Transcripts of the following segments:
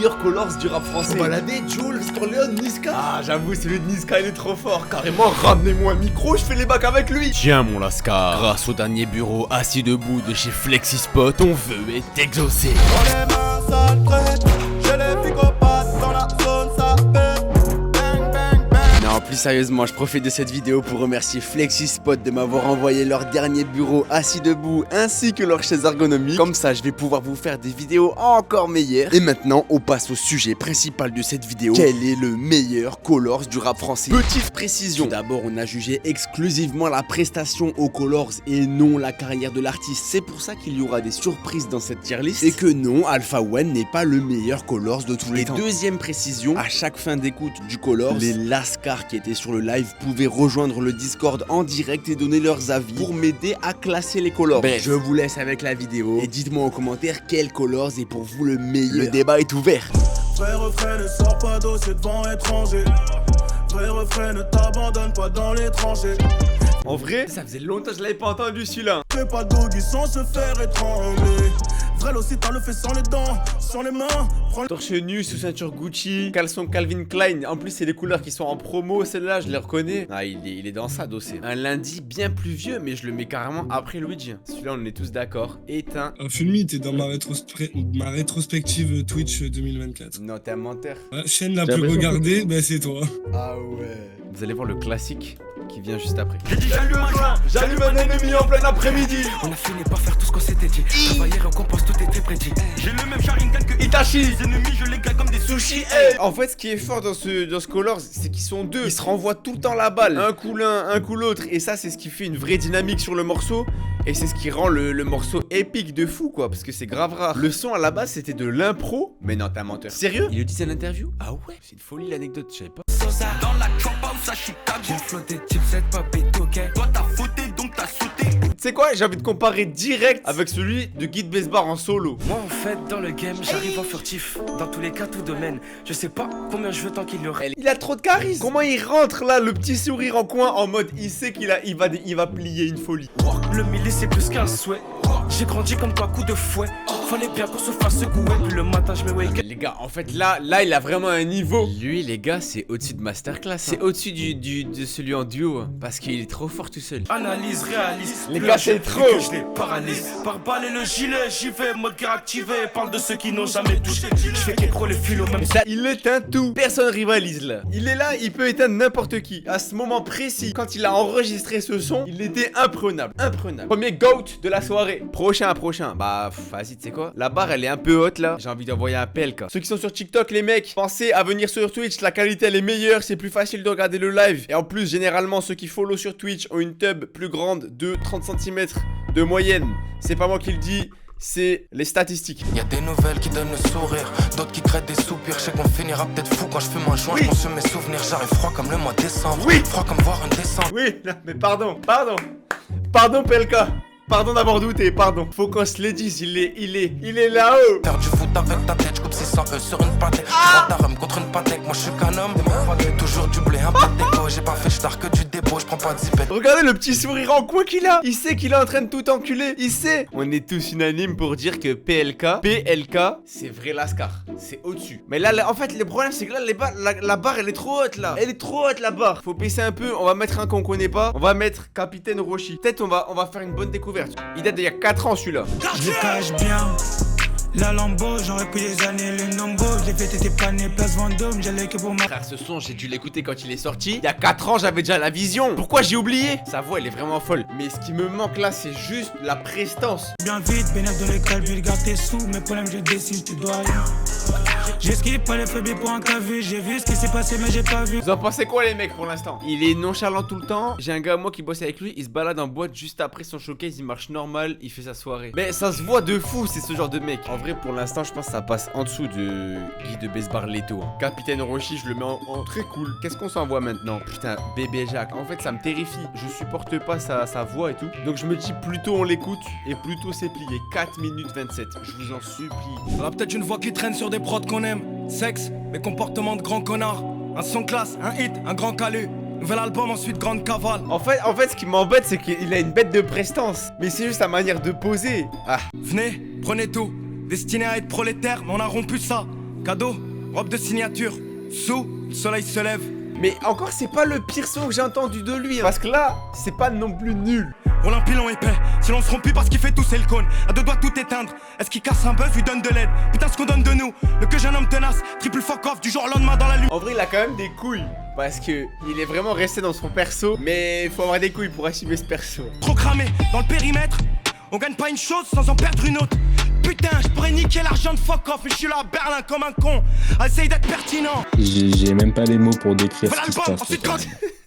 meilleurs colors du rap français. Baladé, Jules, Storleon, Niska. Ah, j'avoue, celui de Niska, il est trop fort. Carrément, ramenez-moi un micro, je fais les bacs avec lui. Tiens, mon Lascar, grâce au dernier bureau assis debout de chez FlexiSpot, ton vœu est exaucé. On est main sale traite, j'ai les psychopathes dans la zone, ça pète. Bang, bang, bang. Non, plus sérieusement, je profite de cette vidéo pour remercier FlexiSpot de m'avoir envoyé leur dernier bureau assis debout ainsi que leur chaise ergonomique. Comme ça, je vais pouvoir vous faire des vidéos encore meilleures. Et maintenant, on passe au sujet principal de cette vidéo. Quel est le meilleur colors du rap français? Petite précision. Tout d'abord, on a jugé exclusivement la prestation aux colors et non la carrière de l'artiste. C'est pour ça qu'il y aura des surprises dans cette tier list. Et que non, Alpha One n'est pas le meilleur colors de tous les temps. Deuxième précision, à chaque fin d'écoute du colors, les Lascars qui étaient sur le live pouvaient rejoindre le Discord en direct et donner leurs avis pour m'aider à classer les colors. Bref, je vous laisse avec la vidéo et dites-moi en commentaire quel colors est pour vous le meilleur. Le débat est ouvert. Vrai refrain, ne sors pas dossier devant étranger. Vrai refrain, ne t'abandonne pas dans les tranchées. En vrai, ça faisait longtemps que je l'avais pas entendu celui-là. Fais pas doggy sans se faire étrangler. Vrai aussi, t'as le fait sans les dents, sans les mains. Prends Torse nu sous ceinture Gucci, caleçon Calvin Klein. En plus, c'est les couleurs qui sont en promo. Celle-là, je les reconnais. Ah, il est dans ça, dossier. Un lundi bien plus vieux, mais je le mets carrément après Luigi. Celui-là, on est tous d'accord. Éteint. Fulmi, t'es dans ma rétrospective Twitch 2024. Non, t'es un menteur. Chaîne la plus regardée, bah c'est toi. Ah ouais. Vous allez voir le classique qui vient juste après. J'ai dit j'allume un joint, J'allume un ennemi en plein après-midi. On a fini par faire tout ce qu'on s'était dit. Travailler en compost, tout était prédit. j'ai le même Sharingan que Itachi. Les ennemis, je les gagne comme des sushis. En fait, ce qui est fort dans ce colors, c'est qu'ils sont deux. Ils se renvoient tout le temps la balle. Un coup l'un, un coup l'autre. Et ça, c'est ce qui fait une vraie dynamique sur le morceau. Et c'est ce qui rend le morceau épique de fou, quoi. Parce que c'est grave rare. Le son à la base, c'était de l'impro. Mais non, t'es un menteur. Sérieux? Il le disait à l'interview? Ah ouais? C'est une folie l'anecdote, je savais pas. Sosa, Dans la chop house à Chicago. j'ai flotté type 7 pop et toquet. Toi t'as fauté donc t'as sauté. Tu sais quoi? J'ai envie de comparer direct avec celui de Guy de Besbar en solo. Moi en fait dans le game j'arrive en furtif. Dans tous les cas tout domaine. Je sais pas combien je veux tant qu'il y aura. Il a trop de charisme. Comment il rentre là, le petit sourire en coin, en mode il sait il va plier une folie. Le milieu c'est plus qu'un souhait. J'ai grandi comme toi coup de fouet. Fallait bien qu'on se fasse secouer. Puis le matin je me wake. Les gars, en fait là il a vraiment un niveau. Lui les gars, c'est au-dessus de Masterclass. C'est au-dessus de celui en duo, hein, parce qu'il est trop fort tout seul. Analyse, réalise. Les Plus gars, un c'est jet, trop. plus que je les paralyse. Par balle et le gilet, j'y vais, mode guerre activé. Parle de ceux qui n'ont jamais touché. Je fais qu'écro les philos même. Ça, il éteint tout. Personne rivalise là. Il est là, il peut éteindre n'importe qui. À ce moment précis, quand il a enregistré ce son, il était imprenable. Imprenable. Premier GOAT de la soirée. Prochain. Bah, vas-y, tu sais quoi? La barre, elle est un peu haute là. J'ai envie d'envoyer un PLK. Ceux qui sont sur TikTok, les mecs, pensez à venir sur Twitch. La qualité, elle est meilleure. C'est plus facile de regarder le live. Et en plus, généralement, ceux qui follow sur Twitch ont une tub plus grande de 30 cm de moyenne. C'est pas moi qui le dis. C'est les statistiques. Y'a des nouvelles qui donnent le sourire, d'autres qui créent des soupirs. Je sais qu'on finira peut-être fou quand je fume un joint. Oui. Je pense sur mes souvenirs, j'arrive froid comme le mois de décembre. Oui. Froid comme voir un décembre. Oui, non, mais pardon. Pardon, PLK. Pardon d'avoir douté, pardon. Faut qu'on se le dise, il est là-haut. Faire du foot avec ta tête, je coupe 600 sur une pâtée. Je d'armes contre une pâtée, moi je suis qu'un homme. Toujours du blé, un peu de déco. J'ai pas fait j'tard que du dépôt, je prends pas de zipette. Regardez le petit sourire en coin qu'il a. Il sait qu'il est en train de tout enculer. Il sait. On est tous unanimes pour dire que PLK, c'est vrai Lascar. C'est au-dessus. Mais là, en fait, le problème, c'est que là, la barre, elle est trop haute, là. Elle est trop haute, la barre. Faut baisser un peu. On va mettre un qu'on connaît pas. On va mettre Capitaine Roshi. Peut-être on va faire une bonne découverte. Il date d'il y a 4 ans, celui-là. Je les cache bien. La Lambo, j'aurais pris des années le Nombo. Je l'ai fait t'étais plané, place Vendôme, j'allais que pour ma. Frère, ce son, j'ai dû l'écouter quand il est sorti. Il y a 4 ans, j'avais déjà la vision. Pourquoi j'ai oublié? Sa voix, elle est vraiment folle. Mais ce qui me manque là, c'est juste la prestance. Bien vite, bénéfice dans les calculs, garde tes sous. Mes problèmes, je dessine, tu dois rien. J'esquive pas les faibles pour un cas vu. J'ai vu ce qui s'est passé, mais j'ai pas vu. Vous en pensez quoi, les mecs, pour l'instant? Il est nonchalant tout le temps. J'ai un gars, moi, qui bosse avec lui. Il se balade en boîte juste après son showcase. Il marche normal. Il fait sa soirée. Mais ça se voit de fou, c'est ce genre de mec. En vrai, pour l'instant, je pense que ça passe en dessous de Guy de Besbar Leto. Hein. Capitaine Roshi, je le mets en très cool. Qu'est-ce qu'on s'envoie maintenant? Putain, bébé Jacques. En fait, ça me terrifie. Je supporte pas sa voix et tout. Donc, je me dis, plutôt on l'écoute et plutôt c'est plié. 4 minutes 27. Je vous en supplie. On a peut-être une voix qui traîne sur des prods qu'on aime. Sexe, mes comportements de grand connard. Un son classe, un hit, un grand calu. Nouvel album, ensuite grande cavale. En fait, ce qui m'embête, c'est qu'il a une bête de prestance. Mais c'est juste sa manière de poser. Ah. Venez, prenez tout. Destiné à être prolétaire, mais on a rompu ça. cadeau, robe de signature. Sous, le soleil se lève. Mais encore, c'est pas le pire son que j'ai entendu de lui, hein. Parce que là, c'est pas non plus nul. Roule un pilon épais, si l'on se rompit parce qu'il fait tousser le cône. À deux doigts tout éteindre, est-ce qu'il casse un bœuf, lui donne de l'aide. Putain ce qu'on donne de nous, le que j'ai un homme tenace. Triple fuck off du jour au lendemain dans la lune. En vrai, il a quand même des couilles. Parce que il est vraiment resté dans son perso. Mais il faut avoir des couilles pour assumer ce perso. Trop cramé dans le périmètre, on gagne pas une chose sans en perdre une autre. Putain, je pourrais niquer l'argent de fuck off et je suis là à Berlin comme un con. Essaye d'être pertinent. J'ai même pas les mots pour décrire Voilà ce qui le se bon, passe. ensuite quand...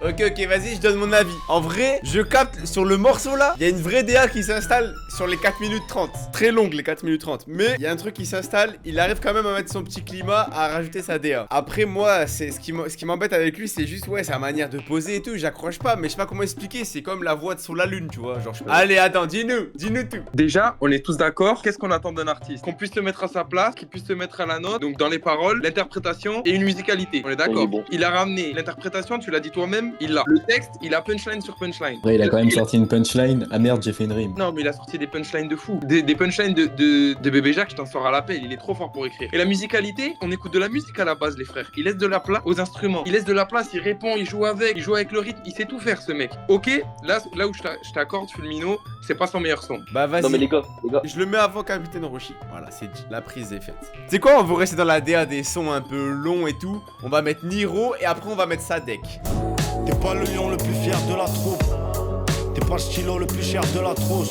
Ok, vas-y, je donne mon avis. En vrai, je capte sur le morceau là, il y a une vraie DA qui s'installe sur les 4 minutes 30. Très longue les 4 minutes 30. Mais il y a un truc qui s'installe, il arrive quand même à mettre son petit climat, à rajouter sa DA. Après, moi, c'est ce qui m'embête avec lui, c'est juste, ouais, sa manière de poser et tout. J'accroche pas, mais je sais pas comment expliquer. C'est comme la voix de Sur la Lune, tu vois. Genre, allez, attends, dis-nous tout. Déjà, on est tous d'accord. Qu'est-ce qu'on attend d'un artiste? Qu'on puisse le mettre à sa place, qu'il puisse se mettre à la note. Donc, dans les paroles, l'interprétation et une musicalité. On est d'accord? Bon. Il a ramené l'interprétation, tu l'as dit toi-même, il l'a. Le texte, il a punchline sur punchline. Après, il a quand même sorti une punchline. Ah merde, j'ai fait une rime. Non, mais il a sorti des punchlines de fou. Des punchlines de Bébé Jacques, je t'en sors à l'appel. Il est trop fort pour écrire. Et la musicalité, on écoute de la musique à la base, les frères. Il laisse de la place aux instruments. Il laisse de la place, il répond, il joue avec le rythme. Il sait tout faire, ce mec. Ok, là où je t'accorde, Fulmino, c'est pas son meilleur son. Bah, vas-y. Non mais les gars. Je le mets avant Capitaine Roshi. Voilà, c'est dit. La prise est faite. Tu sais quoi, on va rester dans la DA des sons un peu longs et tout. On va mettre Niro et après on va mettre Sadek. T'es pas le lion le plus fier de la troupe. T'es pas le stylo le plus cher de la trousse.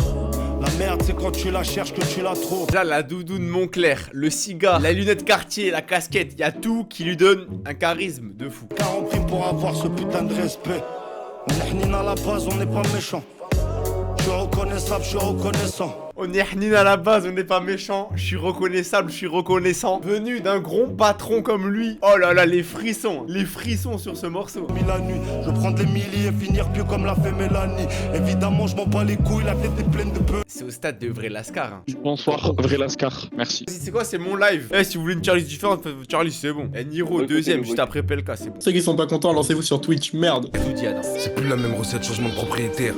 La merde c'est quand tu la cherches que tu la trouves. Là, la doudoune Montclair, le cigare, la lunette Cartier, la casquette, il y a tout qui lui donne un charisme de fou. Car on prie pour avoir ce putain de respect. On est à la base, on n'est pas méchant. Je suis reconnaissable, je suis reconnaissant. On est Hnine à la base, on n'est pas méchant. Je suis reconnaissable, je suis reconnaissant. Venu d'un gros patron comme lui. Oh là là, les frissons sur ce morceau. La nuit, je prends des milliers et finir pieux comme l'a fait Mélanie. Évidemment, je m'en bats les couilles, la tête est pleine de peu. C'est au stade de Vrai Lascar. Hein. Bonsoir, Vrai Lascar, merci. C'est quoi, c'est mon live. Eh, si vous voulez une Charlie différente, Charlie, c'est bon. Eh, Niro, deuxième, juste après Pelka, c'est bon. Ceux qui sont pas contents, lancez-vous sur Twitch, merde. Tout dit, Adam. C'est plus la même recette, changement de propriétaire.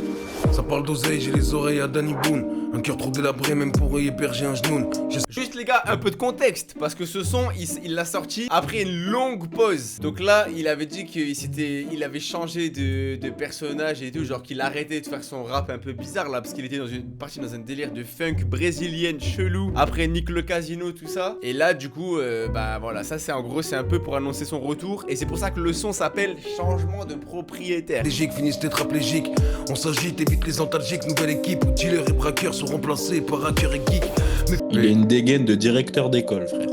Ça parle d'oseille, j'ai les oreilles à Danny Boone. Un cœur trop délabré, même pour y héberger un genou. Juste les gars, un peu de contexte. Parce que ce son, il l'a sorti après une longue pause. Donc là, il avait dit qu'il avait changé de personnage et tout. Genre qu'il arrêtait de faire son rap un peu bizarre là. Parce qu'il était parti dans un délire de funk brésilienne chelou. Après Nick le Casino, tout ça. Et là, du coup, bah voilà, ça c'est en gros, c'est un peu pour annoncer son retour. Et c'est pour ça que le son s'appelle Changement de propriétaire. Légique finissent tétraplégiques. On s'agite, évite les antalgiques. Nouvelle équipe où dealers et braqueurs sont remplacés par hackers et geeks. Il a une dégaine de directeur d'école, frère.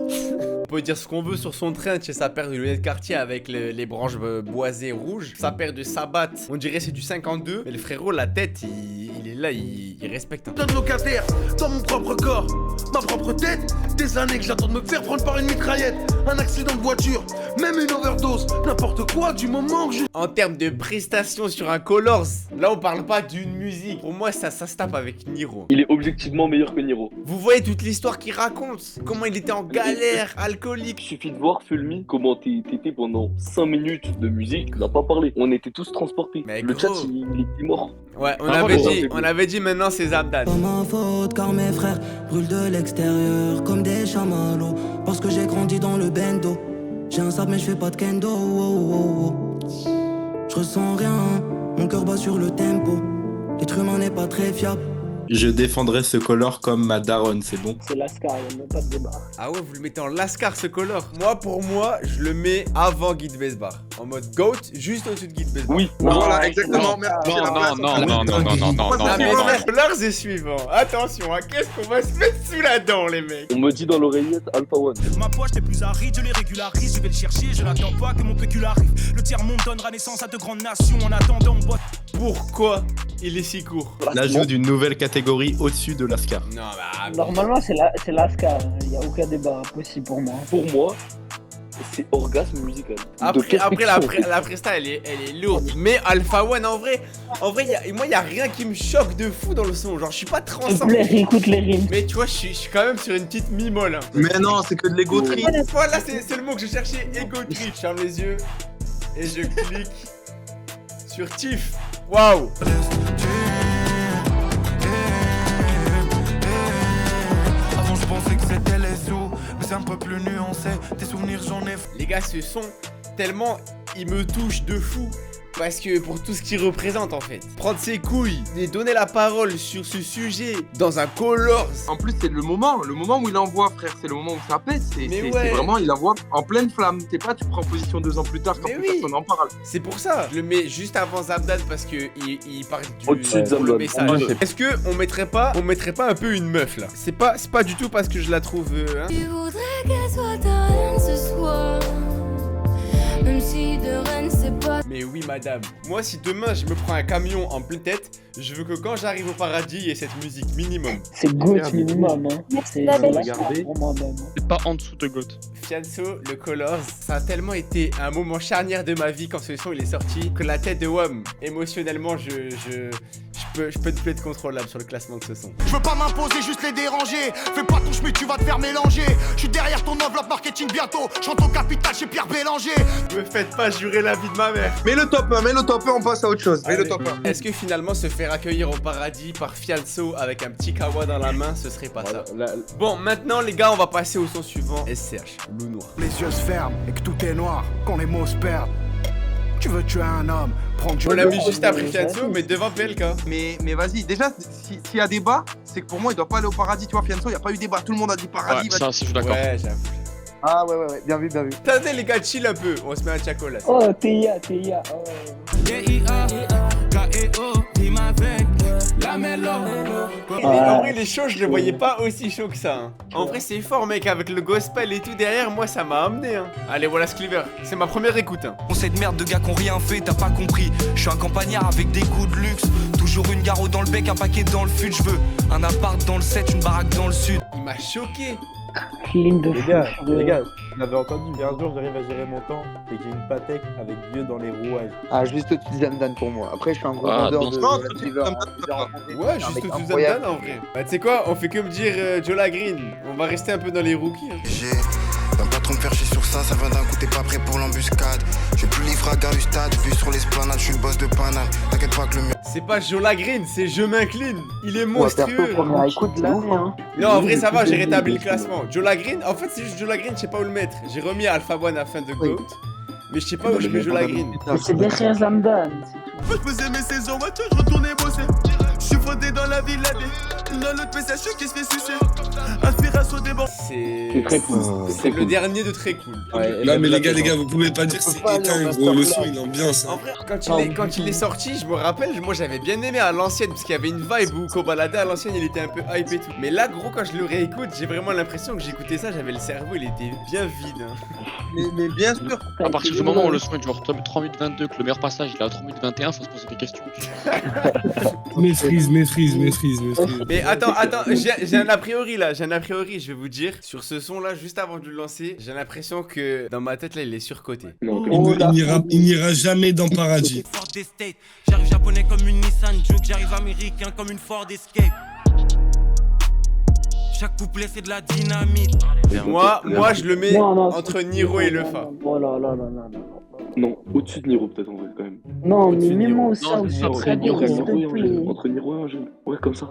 On peut dire ce qu'on veut sur son train, chez sa paire de lunettes Cartier avec les branches boisées rouges. Sa paire de sabbats, on dirait c'est du 52. Mais le frérot, la tête, il est là, il respecte. Un locataire dans mon propre corps, ma propre tête. Des années que j'attends de me faire prendre par une mitraillette. Un accident de voiture, même une overdose. N'importe quoi du moment que je... En termes de prestations sur un Colors, là on parle pas d'une musique. Pour moi, ça se tape avec Niro. Il est objectivement meilleur que Niro. Vous voyez toute l'histoire qu'il raconte. Comment il était en galère, alcoolique. Il suffit de voir Fulmi comment t'étais pendant 5 minutes de musique, on n'a pas parlé. On était tous transportés. Mais le gros. chat il était mort. Ouais, on avait dit maintenant c'est Zabdan. Pas ma faute car mes frères brûlent de l'extérieur comme des chamallows. Parce que j'ai grandi dans le bendo. J'ai un sable mais je fais pas de kendo. Je ressens rien, mon cœur bat sur le tempo. L'être humain n'est pas très fiable. Je défendrai ce color comme ma daronne, c'est bon. C'est Lascar, il n'y a même pas de débat. Ah ouais, vous le mettez en Lascar ce color. Moi, pour moi, je le mets avant Guide Besbar. En mode GOAT, juste au-dessus de Guide Besbar. Oui, voilà, exactement. Merci. Non, mais frère, Lars est suivant. Attention, hein, qu'est-ce qu'on va se mettre sous la dent, les mecs? On me dit dans l'oreillette Alpha One. Ma poche t'es plus aride, je les régularise, je vais le chercher, je n'attends pas que mon pécule arrive. Le tiers-monde donnera naissance à de grandes nations en attendant on boit. Pourquoi il est si court? L'ajout d'une nouvelle catégorie au-dessus de l'Ascar. Non, bah... Normalement, c'est Lascar, il n'y a aucun débat possible pour moi. Pour moi, c'est orgasme musical. Après la presta, elle est lourde. Mais Alpha One, en vrai, moi, y a rien qui me choque de fou dans le son. Genre, je suis pas transcendant. Écoute les rimes. Mais tu vois, je suis quand même sur une petite mi-molle. Hein. Mais non, c'est que de l'ego trip. Voilà, c'est le mot que je cherchais, ego trip. Je ferme les yeux et je clique sur Tiff. Waouh. Avant je pensais que c'était les sous, mais c'est un peu plus nuancé. sait, tes souvenirs j'en ai. Les gars, ce son, tellement il me touche de fou. Parce que pour tout ce qu'il représente en fait. Prendre ses couilles et donner la parole sur ce sujet dans un Colors. En plus, c'est le moment où il envoie, frère. C'est le moment où ça pète. C'est vraiment, il envoie en pleine flamme. C'est pas, tu prends position 2 ans plus tard quand personne n'en parle. C'est pour ça. Je le mets juste avant Zamdan parce que il parle Au-dessus de pour le Zamdan. message. Est-ce que on mettrait pas un peu une meuf là? C'est pas du tout parce que je la trouve. Hein. Tu voudrais qu'elle soit ta reine ce soir. Même si de Rennes c'est pas. Mais oui madame, moi si demain je me prends un camion en pleine tête, je veux que quand j'arrive au paradis, il y ait cette musique minimum. C'est GOAT minimum, hein. C'est pas en dessous de GOAT. Fianso, le Colors, ça a tellement été un moment charnière de ma vie quand ce son il est sorti, que la tête de WAM, émotionnellement, je peux ne plus être contrôlable sur le classement de ce son. Je veux pas m'imposer, juste les déranger. Fais pas ton chemin, tu vas te faire mélanger. Je suis derrière ton enveloppe marketing bientôt. Je rentre au capital chez Pierre Bélanger. Me faites pas jurer la vie de ma mère. Mets le top 1, on passe à autre chose. Mets le top 1. Est-ce que finalement se faire accueillir au paradis par Fianso avec un petit kawa dans la main, ce serait pas ça? Bon, maintenant les gars, on va passer au son suivant. SCH, Loup Noir. Les yeux se ferment et que tout est noir. Quand les mots se perdent. Tu veux tuer un homme, prendre du. On l'a mis juste après Fianso, mais devant PLK. Mais vas-y, déjà, s'il y a débat, c'est que pour moi, il doit pas aller au paradis. Tu vois, Fianso, il n'y a pas eu débat. Tout le monde a dit paradis. Ouais, ça, je suis d'accord. Ouais, j'avoue. Ah ouais, bien vu. Attendez les gars, chill un peu. On se met un tchaco là. Oh, TIA. En vrai, les shows, je le voyais pas aussi chaud que ça. Hein. En vrai, c'est fort, mec, avec le gospel et tout derrière, moi, ça m'a amené. Hein. Allez, voilà Cleaver. C'est ma première écoute. Hein. On sait de merde de gars qui ont rien fait, t'as pas compris. Je suis un campagnard avec des goûts de luxe. Toujours une garo dans le bec, un paquet dans le fut. Je veux un appart dans le 7, une baraque dans le sud. Il m'a choqué. Clean de fou. Les gars, vous l'avez entendu, mais un jour j'arrive à gérer mon temps et j'ai une Patek avec Dieu dans les rouages. Ah, juste au-dessus de Zamdan pour moi. Après, je suis un gros vendeur de Cleaver. Ouais, juste au-dessus de Zamdan en vrai. Bah, tu sais quoi, on fait que me dire Jola Green. On va rester un peu dans les rookies. Hein. Viens pas trop me faire chier sur ça vient d'un coup, t'es pas prêt pour l'embuscade. J'ai plus livre à gare du stade, vu sur l'esplanade, je suis le boss de Paname. T'inquiète pas que le mur. C'est pas Jola Green, c'est Je m'incline. Il est monstrueux. Écoute là, hein. Non, en vrai, ça va, j'ai rétabli le classement. Jola Green, en fait, c'est juste Jola Green, je sais pas où le mettre. J'ai remis Alpha One afin de GOAT, mais je sais pas où je mets Jola Green. C'est derrière Zamdan. Je faisais mes saisons voiture, je retournais bosser. Je suis fondé dans la ville l'année. Dans l'autre PCH qui se fait sucer. Inspiration des bancs. C'est très cool. C'est le dernier de très cool. Ouais, non mais les gars, vous pouvez pas dire c'est éteint gros, le son il ambiance. En vrai, quand il est sorti, je me rappelle, moi j'avais bien aimé à l'ancienne parce qu'il y avait une vibe où Kobalada à l'ancienne il était un peu hype et tout. Mais là gros, quand je le réécoute, j'ai vraiment l'impression que j'écoutais ça, j'avais le cerveau, il était bien vide. Hein. Mais bien sûr. À partir du moment où le son est genre 3 minutes 22, que le meilleur passage il est à 3 minutes 21, faut se poser des questions. Maîtrise. Mais attends, j'ai un a priori là, je vais vous dire, sur ce son là, juste avant de le lancer, j'ai l'impression que dans ma tête là, il est surcoté. Il n'ira jamais dans Paradis. J'arrive japonais comme une Nissan Juke, j'arrive américain comme une Ford Escape. Chaque couplet c'est de la dynamite. Moi je le mets entre Niro et Lefa. Oh là. Non, au-dessus de Niro peut-être en vrai quand même. Non, mais mets-moi ça aussi. Entre Niro et Angèle. Ouais, comme ça,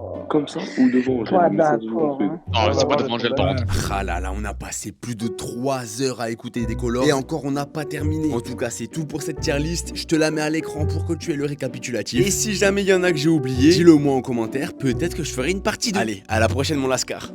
ou devant Angèle. Toi d'accord. Non, c'est pas devant Angèle par contre. Ah là, on a passé plus de 3 heures à écouter des Colors et encore on n'a pas terminé. En tout cas, c'est tout pour cette tier list. Je te la mets à l'écran pour que tu aies le récapitulatif. Et si jamais il y en a que j'ai oublié, dis-le moi en commentaire. Peut-être que je ferai une partie 2. Allez, à la prochaine mon Lascar.